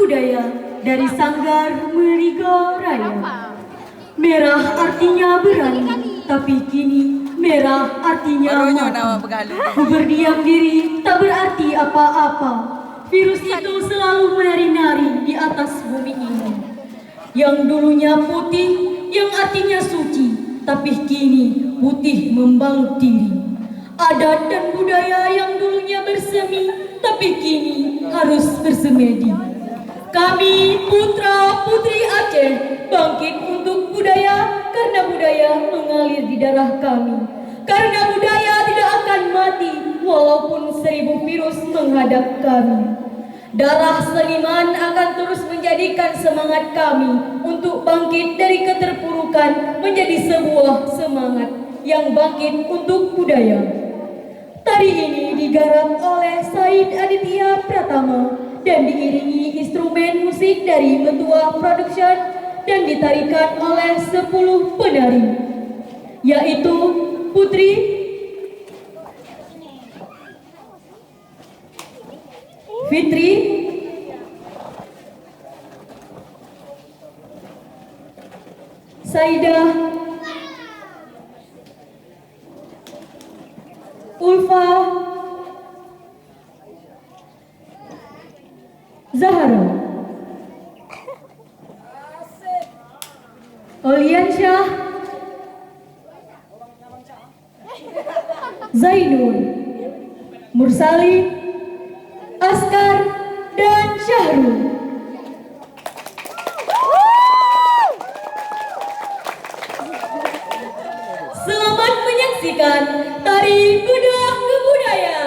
budaya dari Sanggar Merigo Raya. Merah artinya berani, tapi kini merah artinya mati. Ku berdiam diri tak berarti apa-apa. Virus itu selalu menari-nari di atas bumi ini. Yang dulunya putih, yang artinya suci, tapi kini putih membalut diri. Adat dan budaya yang dulunya bersemi, tapi kini harus bersemedi. Kami putra-putri Aceh bangkit untuk budaya, karena budaya mengalir di darah kami. Karena budaya tidak akan mati walaupun 1000 virus menghadap kami. Darah seniman akan terus menjadikan semangat kami untuk bangkit dari keterpurukan menjadi sebuah semangat yang bangkit untuk budaya. Tari ini digarap oleh Said Aditya Pratama dan diiringi instrumen musik dari Metua Production dan ditarikan oleh 10 penari, yaitu Putri, Fitri, Saidah, Ulfa, Zahra, Oliansyah, Zainul, Mursali, Askar, dan Syahrul. Selamat menyaksikan tari kuda kebudaya.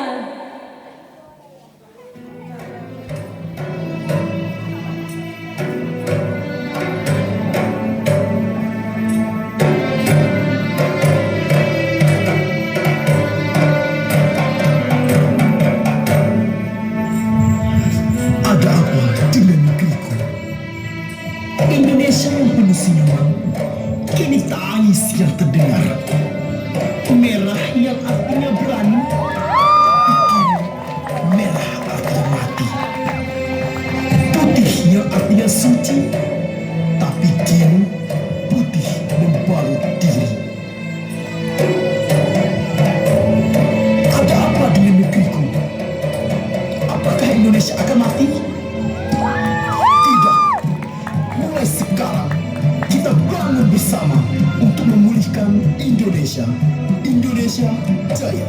Indonesia yang penuh senyuman, kini tangis yang terdengar. Merah yang artinya berani, merah artinya mati. Putih yang artinya suci, tapi kini putih membalut diri. Ada apa dengan negeriku? Apakah Indonesia akan mati? Mulai sekarang kita bangun bersama untuk memulihkan Indonesia. Indonesia Jaya.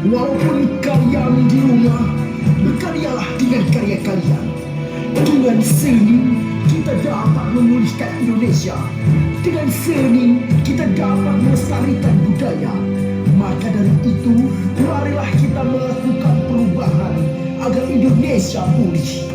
Walaupun kalian di rumah, berkaryalah dengan karya kalian. Dengan seni, kita dapat memulihkan Indonesia. Dengan seni, kita dapat melestarikan budaya. itu, marilah kita melakukan perubahan agar Indonesia pulih.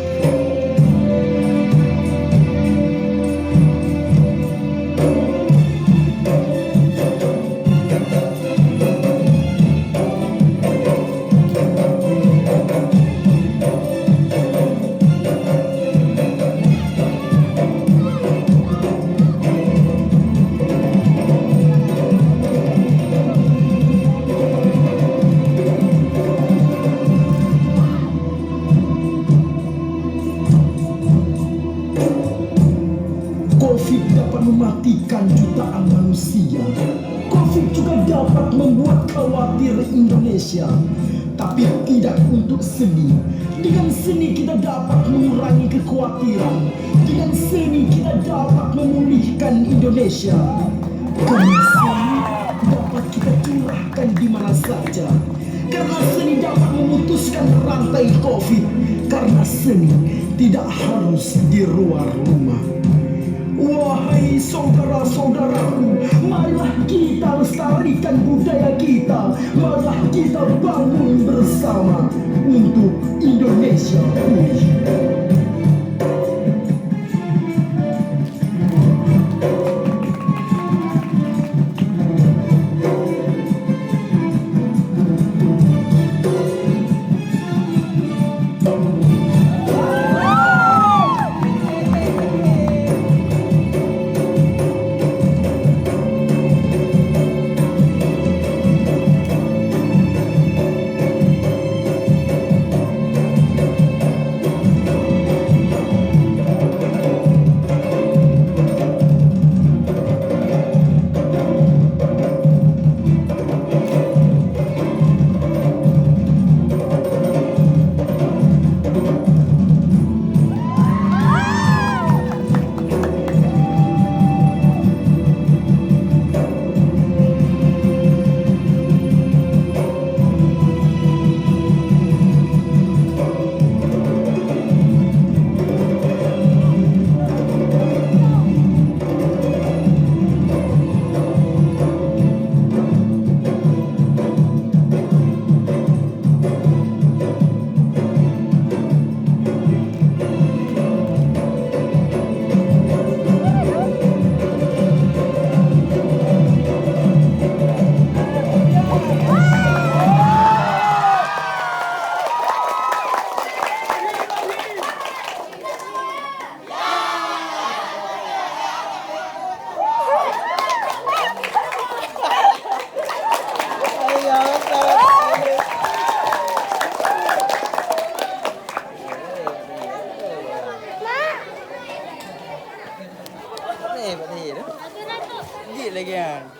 Covid dapat mematikan jutaan manusia. Covid juga dapat membuat khawatir Indonesia. Tapi tidak untuk seni. Dengan seni kita dapat mengurangi kekhawatiran. Dengan seni kita dapat memulihkan Indonesia. Karena seni dapat kita curahkan di mana saja. Karena seni dapat memutuskan rantai Covid. Karena seni tidak harus di luar rumah. Wahai saudara-saudaraku, marilah kita lestarikan budaya kita. Marilah kita bangun bersama untuk Indonesia pulih. Berarti, berarti. Gila lagi kan.